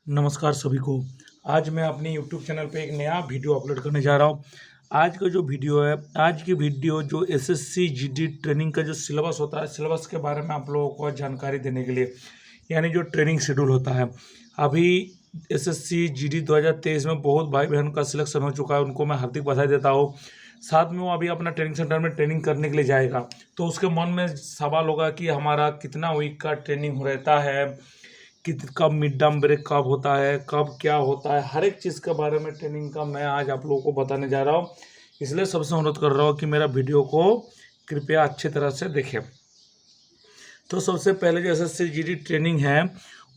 नमस्कार सभी को। आज मैं अपने यूट्यूब चैनल पे एक नया वीडियो अपलोड करने जा रहा हूँ। आज का जो वीडियो है, आज की वीडियो जो एसएससी जीडी ट्रेनिंग का जो सिलेबस होता है, सिलेबस के बारे में आप लोगों को जानकारी देने के लिए, यानी जो ट्रेनिंग शेड्यूल होता है। अभी एसएससी जीडी 2023 में बहुत भाई बहन का सिलेक्शन हो चुका है, उनको मैं हार्दिक बधाई देता हूँ। साथ में वो अभी अपना ट्रेनिंग सेंटर में ट्रेनिंग करने के लिए जाएगा, तो उसके मन में सवाल होगा कि हमारा कितना वीक का ट्रेनिंग रहता है, कब मिड टर्म ब्रेक कब होता है, कब क्या होता है, हर एक चीज़ के बारे में ट्रेनिंग का मैं आज आप लोगों को बताने जा रहा हूँ। इसलिए सबसे अनुरोध कर रहा हूँ कि मेरा वीडियो को कृपया अच्छी तरह से देखें। तो सबसे पहले जो एसएससी जीडी ट्रेनिंग है,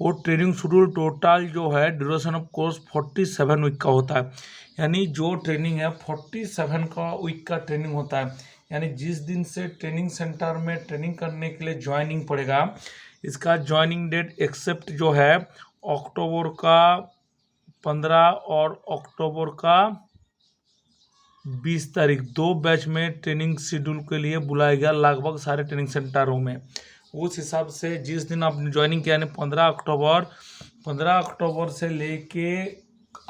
वो ट्रेनिंग शेड्यूल टोटल जो है ड्यूरेशन ऑफ कोर्स 47 वीक का होता है। यानी जो ट्रेनिंग है 47 का वीक का ट्रेनिंग होता है। यानी जिस दिन से ट्रेनिंग सेंटर में ट्रेनिंग करने के लिए ज्वाइनिंग पड़ेगा, इसका ज्वाइनिंग डेट एक्सेप्ट जो है अक्टूबर का 15 और अक्टूबर का 20 तारीख, 2 बैच में ट्रेनिंग शेड्यूल के लिए बुलाया गया लगभग सारे ट्रेनिंग सेंटरों में। उस हिसाब से जिस दिन आपने ज्वाइनिंग किया, यानी 15 अक्टूबर से लेके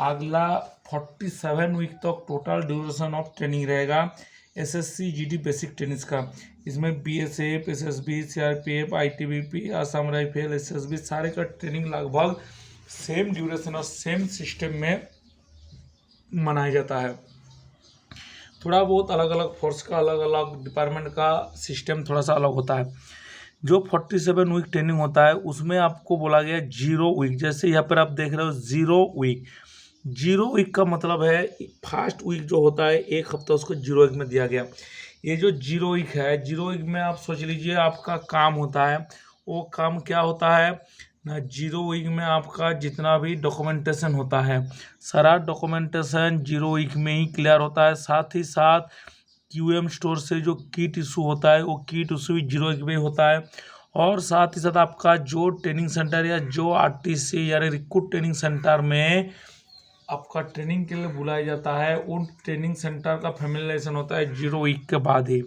अगला 47 वीक तक टोटल ड्यूरेशन ऑफ ट्रेनिंग रहेगा एसएससी जीडी बेसिक ट्रेनिंग का। इसमें BSF, SSB, CRPF, ITBP, Assam rifle, SSB सारे का ट्रेनिंग लगभग सेम ड्यूरेशन और सेम सिस्टम में मनाया जाता है। थोड़ा बहुत अलग अलग फोर्स का, अलग अलग डिपार्टमेंट का सिस्टम थोड़ा सा अलग होता है। जो 47 वीक ट्रेनिंग होता है उसमें आपको बोला गया 0 वीक। जैसे यहाँ पर आप देख रहे हो 0 वीक। 0 वीक का मतलब है फर्स्ट वीक जो होता है, एक हफ्ता उसको 0 वीक में दिया गया। ये जो 0 वीक है, 0 वीक में आप सोच लीजिए आपका काम होता है। वो काम क्या होता है ना, 0 वीक में आपका जितना भी डॉक्यूमेंटेशन होता है, सारा डॉक्यूमेंटेशन 0 वीक में ही क्लियर होता है। साथ ही साथ क्यूएम स्टोर से जो किट इशू होता है, वो किट इशू भी 0 वीक में होता है। और साथ ही साथ आपका जो ट्रेनिंग सेंटर या जो आरटीसी यानी रिक्रूट ट्रेनिंग सेंटर में आपका ट्रेनिंग के लिए बुलाया जाता है, उन ट्रेनिंग सेंटर का फैमिलाइजेशन होता है 0 वीक के बाद ही।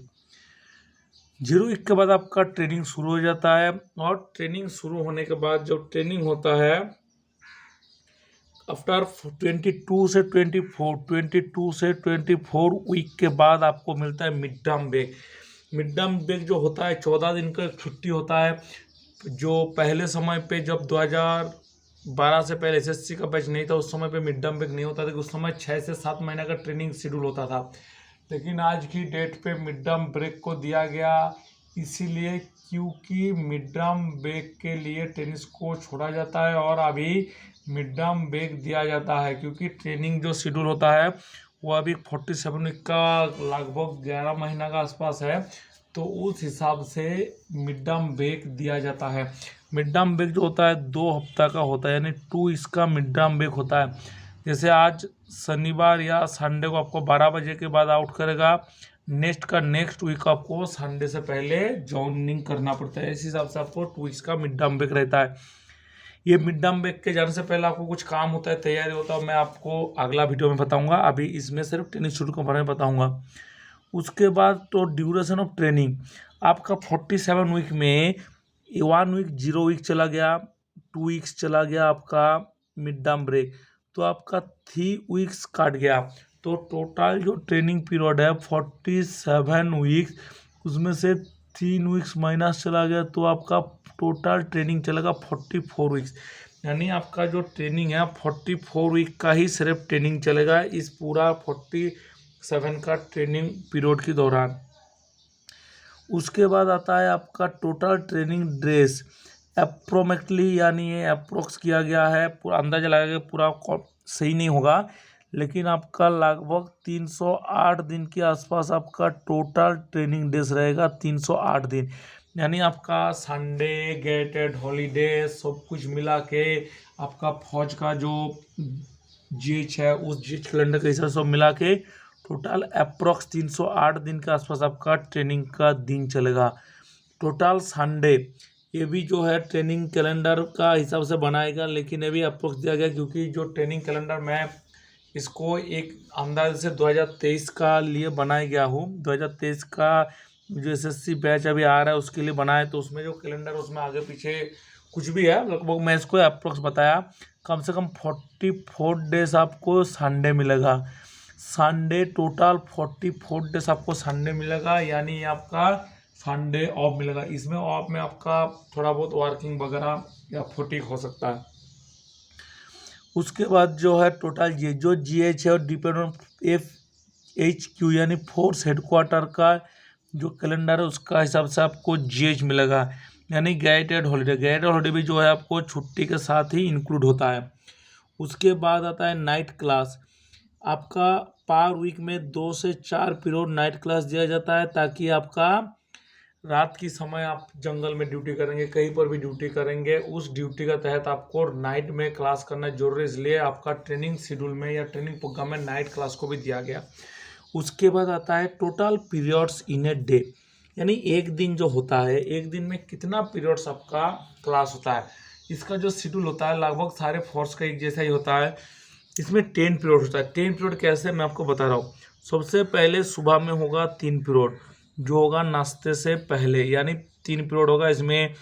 0 वीक के बाद आपका ट्रेनिंग शुरू हो जाता है। और ट्रेनिंग शुरू होने के बाद जो ट्रेनिंग होता है आफ्टर 22 से 24 वीक के बाद आपको मिलता है mid term break. Mid term break जो होता है 14 दिन का छुट्टी होता है। जो पहले समय पे जब 2012 से पहले एसएससी का बैच नहीं था, उस समय पे मिड टर्म ब्रेक नहीं होता था। उस समय 6 से 7 महीने का ट्रेनिंग शेड्यूल होता था। लेकिन आज की डेट पे मिड टर्म ब्रेक को दिया गया, इसीलिए क्योंकि मिड टर्म ब्रेक के लिए टेनिस को छोड़ा जाता है और अभी मिड टर्म ब्रेक दिया जाता है। क्योंकि ट्रेनिंग जो शेड्यूल होता है वो अभी 47 वीक का लगभग 11 महीना का आसपास है, तो उस हिसाब से मिड टर्म ब्रेक दिया जाता है। मिड टर्म ब्रेक जो होता है 2 हफ्ता का होता है, यानी 2 इसका मिड टर्म ब्रेक होता है। जैसे आज शनिवार या संडे को आपको 12 बजे के बाद आउट करेगा, नेक्स्ट वीक आपको संडे से पहले ज्वाइनिंग करना पड़ता है। इस हिसाब से आपको 2 वीक्स का मिड टर्म ब्रेक रहता है। ये मिड टर्म ब्रेक के जाने से पहले आपको कुछ काम होता है, तैयारी होता है, मैं आपको अगला वीडियो में बताऊंगा। अभी इसमें सिर्फ ट्रेनिंग शुरू के बारे में बताऊंगा। उसके बाद तो ड्यूरेशन ऑफ ट्रेनिंग आपका 47 वीक में 1 वीक 0 वीक चला गया, 2 वीक्स चला गया आपका मिड टर्म ब्रेक, तो आपका 3 वीक्स काट गया। तो टोटल जो ट्रेनिंग पीरियड है 47 वीक्स, उसमें से 3 वीक्स माइनस चला गया, तो आपका टोटल ट्रेनिंग चलेगा 44 वीक्स। यानी आपका जो ट्रेनिंग है 44 वीक का ही सिर्फ ट्रेनिंग चलेगा इस पूरा 47 का ट्रेनिंग पीरियड के दौरान। उसके बाद आता है आपका टोटल ट्रेनिंग ड्रेस अप्रोक्सीमेटली, यानी ये अप्रोक्स किया गया है, पूरा अंदाजा लगाया गया, पूरा सही नहीं होगा, लेकिन आपका लगभग 308 दिन के आसपास आपका टोटल ट्रेनिंग डेज रहेगा। 308 दिन, यानी आपका संडे, गेटेड हॉलीडे सब कुछ मिला के आपका फौज का जो जीएच है, उस जीएच कैलेंडर के हिसाब से सब मिला के टोटल अप्रोक्स 308 दिन के आसपास आपका ट्रेनिंग का दिन चलेगा। टोटल संडे ये भी जो है ट्रेनिंग कैलेंडर का हिसाब से बनाएगा, लेकिन ये भी अप्रोक्स दिया गया क्योंकि जो ट्रेनिंग कैलेंडर मैं इसको एक अंदाज से 2023 का लिए बनाया गया हूँ। 2023 का जो एसएससी बैच अभी आ रहा है उसके लिए बनाया, तो उसमें जो कैलेंडर उसमें आगे पीछे कुछ भी है, लगभग मैं इसको अप्रोक्स बताया, कम से कम 44 डेज आपको संडे मिलेगा। संडे टोटल 44 डेज आपको संडे मिलेगा, यानी आपका संडे ऑफ मिलेगा। इसमें ऑफ में आपका थोड़ा बहुत वर्किंग वगैरह या फटीक हो सकता है। उसके बाद जो है टोटल जो GH है और डिपेंड ऑन FHQ यानी फोर्स हेडक्वार्टर का जो कैलेंडर है उसका हिसाब से आपको GH मिलेगा, यानी गाइडेड हॉलीडे। गाइडेड हॉलीडे भी जो है आपको छुट्टी के साथ ही इंक्लूड होता है। उसके बाद आता है नाइट क्लास। आपका पर वीक में 2 से 4 पीरियड नाइट क्लास दिया जाता है, ताकि आपका रात की समय आप जंगल में ड्यूटी करेंगे, कहीं पर भी ड्यूटी करेंगे, उस ड्यूटी का तहत आपको नाइट में क्लास करना जरूरी है, इसलिए आपका ट्रेनिंग शेड्यूल में या ट्रेनिंग प्रोग्राम में नाइट क्लास को भी दिया गया। उसके बाद आता है total periods in a day, यानी एक दिन जो होता है, एक दिन में कितना पीरियड्स आपका क्लास होता है। इसका जो शेड्यूल होता है लगभग सारे फोर्स का एक जैसा ही होता है। इसमें 10 पीरियड होता है। 10 पीरियड कैसे, मैं आपको बता रहा हूँ। सबसे पहले सुबह में होगा 3 पीरियड, जो होगा नाश्ते से पहले, यानी 3 पीरियड होगा। इसमें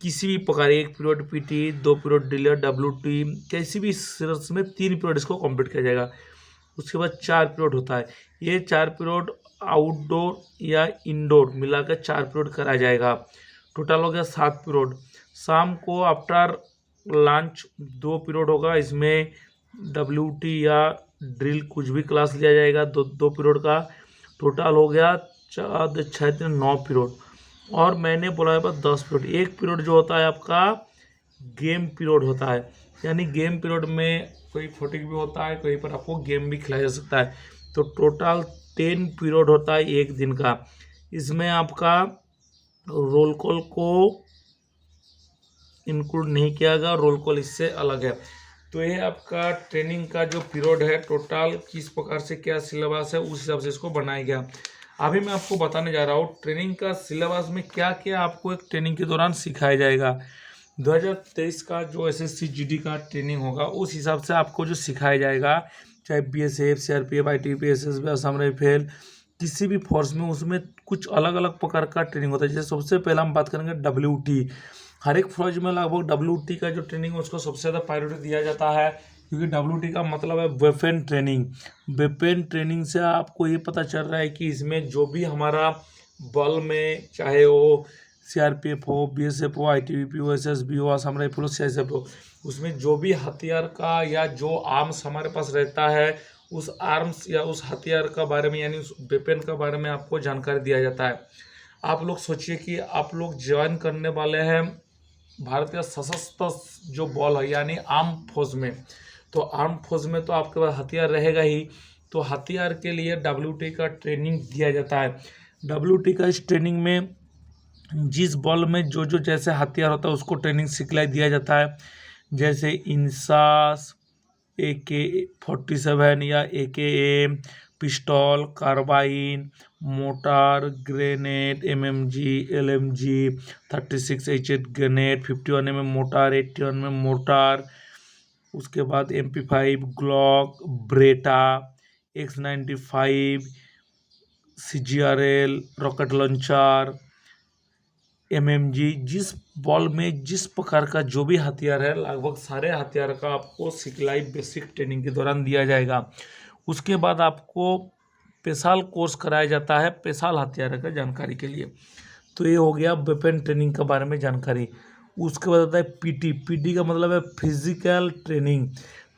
किसी भी प्रकार, 1 period PT, 2 period delay WT, किसी भी सिलसिले में 3 पीरियड इसको कंप्लीट किया जाएगा। उसके बाद 4 पीरियड होता है। ये 4 पीरियड आउटडोर या इंडोर मिलाकर 4 पीरियड कराया जाएगा। टोटल हो गया 7 पीरियड। शाम को आफ्टर लंच 2 पीरियड होगा, इसमें WT या ड्रिल कुछ भी क्लास लिया जाएगा, 2 पीरियड का। टोटल हो गया 4 6 9 पीरियड। और मैंने बोला है 10 पीरियड। एक पीरियड जो होता है आपका गेम पीरियड होता है, यानी गेम पीरियड में कोई फुटिंग भी होता है, कहीं पर आपको गेम भी खिलाया जा सकता है। तो टोटल 10 पीरियड होता है एक दिन का। इसमें आपका रोल कॉल को इंक्लूड नहीं किया गया, रोल कॉल इससे अलग है। तो ये आपका ट्रेनिंग का जो पीरियड है, टोटल किस प्रकार से क्या सिलेबस है, उस हिसाब से इसको बनाया गया। अभी मैं आपको बताने जा रहा हूँ ट्रेनिंग का सिलेबस में क्या क्या आपको एक ट्रेनिंग के दौरान सिखाया जाएगा। 2023 का जो SSC GD का ट्रेनिंग होगा, उस हिसाब से आपको जो सिखाया जाएगा, चाहे BSF, CRPF, ITBP, SSB, Assam rifle, किसी भी फोर्स में, उसमें कुछ अलग अलग प्रकार का ट्रेनिंग होता है। जैसे सबसे पहले हम बात करेंगे WT। हर एक फौज में लगभग WT का जो ट्रेनिंग है उसको सबसे ज़्यादा प्रायोरिटी दिया जाता है, क्योंकि WT का मतलब है वेपन ट्रेनिंग। वेपन ट्रेनिंग से आपको ये पता चल रहा है कि इसमें जो भी हमारा बल में, चाहे वो CRPF हो, BSF हो, ITBP हो, SSB हो, असम राइफल हो, CSF हो, उसमें जो भी हथियार का या जो आर्म्स हमारे पास रहता है, उस आर्म्स या उस हथियार का बारे में, यानी उस वेपन का बारे में आपको जानकारी दिया जाता है। आप लोग सोचिए कि आप लोग ज्वाइन करने वाले हैं भारत का सशस्त्र जो बल है, यानी आर्म फोर्स में। तो आर्म फोर्स में तो आपके पास हथियार रहेगा ही, तो हथियार के लिए WT का ट्रेनिंग दिया जाता है। WT का इस ट्रेनिंग में जिस बल में जो जो जैसे हथियार होता है उसको ट्रेनिंग सिखलाई दिया जाता है। जैसे इंसास, AK-47 या AKM, pistol, carbine, mortar, grenade, MMG, LMG, 36H8 grenade, 51mm mortar, 81mm mortar. उसके बाद MP5, Glock, Beretta, X95, CGRL, rocket launcher, MMG। जिस बॉल में जिस प्रकार का जो भी हथियार है, लगभग सारे हथियार का आपको सिखलाई बेसिक ट्रेनिंग के दौरान दिया जाएगा। उसके बाद आपको स्पेशल कोर्स कराया जाता है स्पेशल हथियार का जानकारी के लिए। तो ये हो गया वेपन ट्रेनिंग के बारे में जानकारी। उसके बाद आता है PT का मतलब है फिजिकल ट्रेनिंग।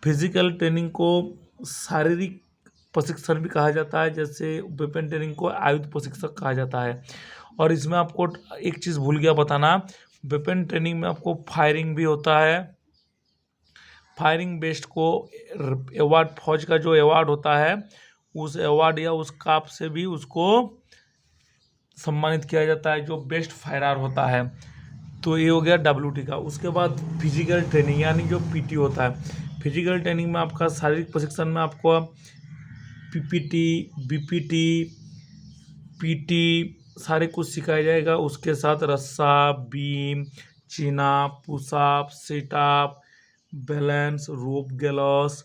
फिजिकल ट्रेनिंग को शारीरिक प्रशिक्षण भी कहा जाता है, जैसे वेपन ट्रेनिंग को आयुध प्रशिक्षक कहा जाता है। और इसमें आपको एक चीज़ भूल गया बताना, वेपन ट्रेनिंग में आपको फायरिंग भी होता है। फायरिंग बेस्ट को अवार्ड, फौज का जो अवार्ड होता है, उस अवार्ड या उस काप से भी उसको सम्मानित किया जाता है, जो बेस्ट फायरर होता है। तो ये हो गया WT का। उसके बाद फिजिकल ट्रेनिंग, यानी जो PT होता है। फिजिकल ट्रेनिंग में आपका शारीरिक प्रशिक्षण में आपको PPT, BPT, PT सारे कुछ सिखाया जाएगा। उसके साथ रस्सा, बीम, चीना, पुशअप, सिटअप, बैलेंस, रोप गैलोस,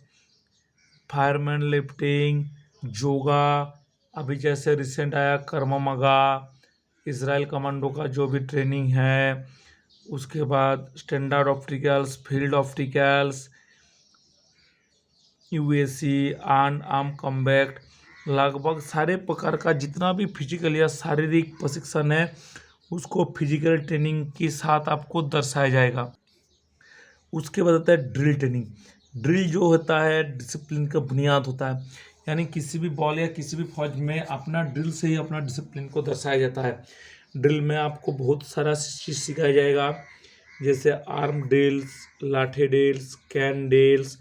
फायरमैन लिफ्टिंग, योगा। अभी जैसे रिसेंट आया कर्मा मगा, इसराइल कमांडो का जो भी ट्रेनिंग है, उसके बाद standard opticals, field opticals, UAC, arm arm combat, लगभग सारे प्रकार का जितना भी फिजिकल या शारीरिक प्रशिक्षण है उसको फिजिकल ट्रेनिंग के साथ आपको दर्शाया जाएगा। उसके बाद आता है ड्रिल ट्रेनिंग। ड्रिल जो होता है डिसिप्लिन का बुनियाद होता है, यानी किसी भी बॉल या किसी भी फौज में अपना ड्रिल से ही अपना डिसिप्लिन को दर्शाया जाता है। ड्रिल में आपको बहुत सारा चीज़ सिखाया जाएगा, जैसे arm drills, lathi drills, cane drills,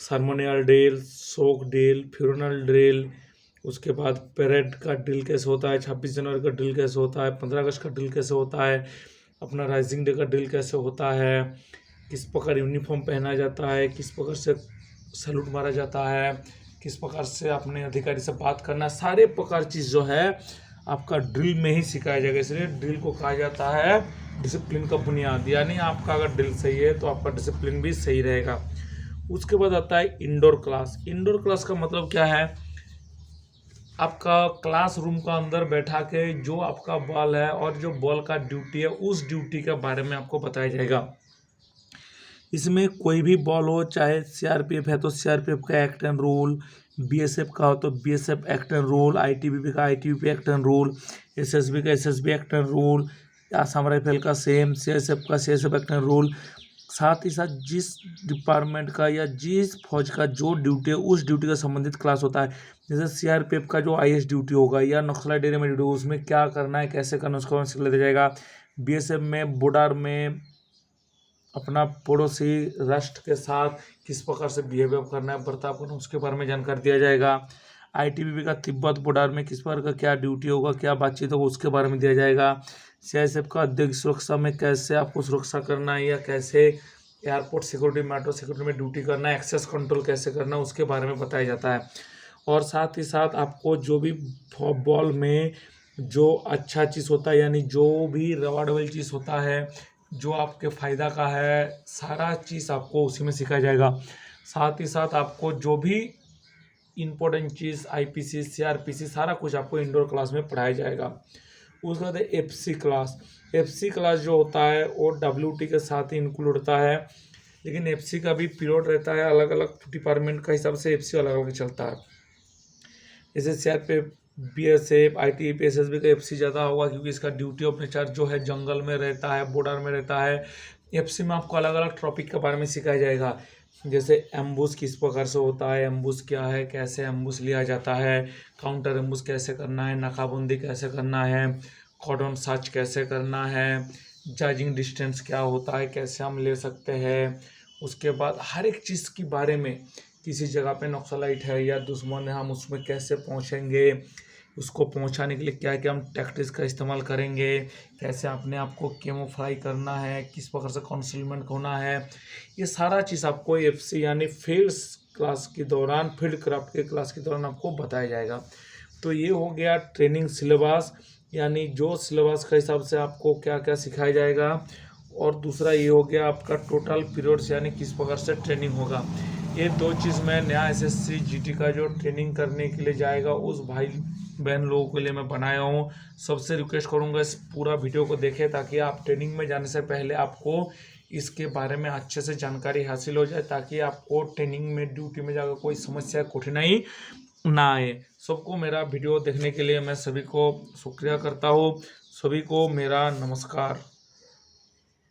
ceremonial drill, shock drill, funeral drill. उसके बाद परेड का ड्रिल कैसे होता है, 26 जनवरी का ड्रिल कैसे होता है, 15 अगस्त का ड्रिल कैसे होता है, अपना राइजिंग डे का ड्रिल कैसे होता है, किस प्रकार यूनिफॉर्म पहना जाता है, किस प्रकार से सैल्यूट मारा जाता है, किस प्रकार से अपने अधिकारी से बात करना, सारे प्रकार चीज़ जो है आपका ड्रिल में ही सिखाया जाएगा। इसलिए ड्रिल को कहा जाता है डिसिप्लिन का बुनियाद, यानी आपका अगर ड्रिल सही है तो आपका डिसिप्लिन भी सही रहेगा। उसके बाद आता है इंडोर क्लास। इंडोर क्लास का मतलब क्या है, आपका क्लासरूम का अंदर बैठा के जो आपका बॉल है और जो बॉल का ड्यूटी है उस ड्यूटी के बारे में आपको बताया जाएगा। इसमें कोई भी बॉल हो, चाहे सीआरपीएफ है तो सीआरपीएफ का एक्ट एंड रूल, बीएसएफ का हो तो BSF act and rule, ITBP का ITBP act and rule, SSB का SSB act and rule, Assam rifle का सेम, सीएसएफ का सीएसएफ एक्ट एंड रूल। साथ ही साथ जिस डिपार्टमेंट का या जिस फौज का जो ड्यूटी है उस ड्यूटी का संबंधित क्लास होता है। जैसे सीआरपीएफ का जो आईएएस ड्यूटी होगा या नक्सलाइट एरिया में ड्यूटी होगा, उसमें क्या करना है, कैसे करना है, उसका सिखा दिया जाएगा। बीएसएफ में बॉर्डर में अपना पड़ोसी राष्ट्र के साथ किस प्रकार से बिहेवियर करना है, बर्ताव करना है, उसके बारे में जानकारी दिया जाएगा। आईटीबीपी का तिब्बत बॉर्डर में किस प्रकार का क्या ड्यूटी होगा, क्या बातचीत होगा, उसके बारे में दिया जाएगा। सीआईएसएफ का अध्यक्ष सुरक्षा में कैसे आपको सुरक्षा करना है या कैसे एयरपोर्ट सिक्योरिटी, मेट्रो सिक्योरिटी में ड्यूटी करना है, एक्सेस कंट्रोल कैसे करना है, उसके बारे में बताया जाता है। और साथ ही साथ आपको जो भी बॉल में जो अच्छा चीज़ होता है, यानी जो भी रिवार्डेबल चीज़ होता है, जो आपके फ़ायदा का है, सारा चीज़ आपको उसी में सिखाया जाएगा। साथ ही साथ आपको जो भी इम्पोर्टेंट चीज़ आईपीसी, सीआरपीसी, सारा कुछ आपको इंडोर क्लास में पढ़ाया जाएगा। उसके बाद एफसी क्लास। एफसी क्लास जो होता है वो डब्ल्यूटी के साथ ही इंक्लूड होता है, लेकिन एफसी का भी पीरियड रहता है, अलग अलग डिपार्टमेंट का हिसाब से एफसी अलग अलग चलता है। जैसे सीआरपीएफ, बीएसएफ, आईटीबीपी, एसएसबी का एफसी ज़्यादा होगा क्योंकि इसका ड्यूटी ऑफ नेचर जो है जंगल में रहता है, बॉर्डर में रहता है। एफसी में आपको अलग अलग टॉपिक के बारे में सिखाया जाएगा, जैसे एम्बुश किस प्रकार से होता है, एम्बुश क्या है, कैसे एम्बुश लिया जाता है, काउंटर एम्बुश कैसे करना है, नाकाबंदी कैसे करना है, कॉर्डन सर्च कैसे करना है, जजिंग डिस्टेंस क्या होता है, कैसे हम ले सकते हैं। उसके बाद हर एक चीज़ के बारे में, किसी जगह पे नक्सलाइट है या दुश्मन है, हम उसमें कैसे पहुंचेंगे, उसको पहुंचाने के लिए क्या क्या हम टैक्टिक्स का इस्तेमाल करेंगे, कैसे अपने आप को कैमोफ्राई करना है, किस प्रकार से कंसीलमेंट होना है, ये सारा चीज़ आपको एफसी यानी फील्ड क्लास के दौरान, फील्ड क्राफ्ट के क्लास के दौरान आपको बताया जाएगा। तो ये हो गया ट्रेनिंग सिलेबस, यानी जो सिलेबस के हिसाब से आपको क्या क्या सिखाया जाएगा। और दूसरा ये हो गया आपका टोटल पीरियड्स, यानी किस प्रकार से ट्रेनिंग होगा। ये दो चीज़ मैं नया एसएससी जीटी का जो ट्रेनिंग करने के लिए जाएगा उस भाई बहन लोगों के लिए मैं बनाया हूँ। सबसे रिक्वेस्ट करूँगा इस पूरा वीडियो को देखें, ताकि आप ट्रेनिंग में जाने से पहले आपको इसके बारे में अच्छे से जानकारी हासिल हो जाए, ताकि आपको ट्रेनिंग में, ड्यूटी में जाकर कोई समस्या, कठिनाई ना आए। सबको मेरा वीडियो देखने के लिए मैं सभी को शुक्रिया करता हूँ। सभी को मेरा नमस्कार।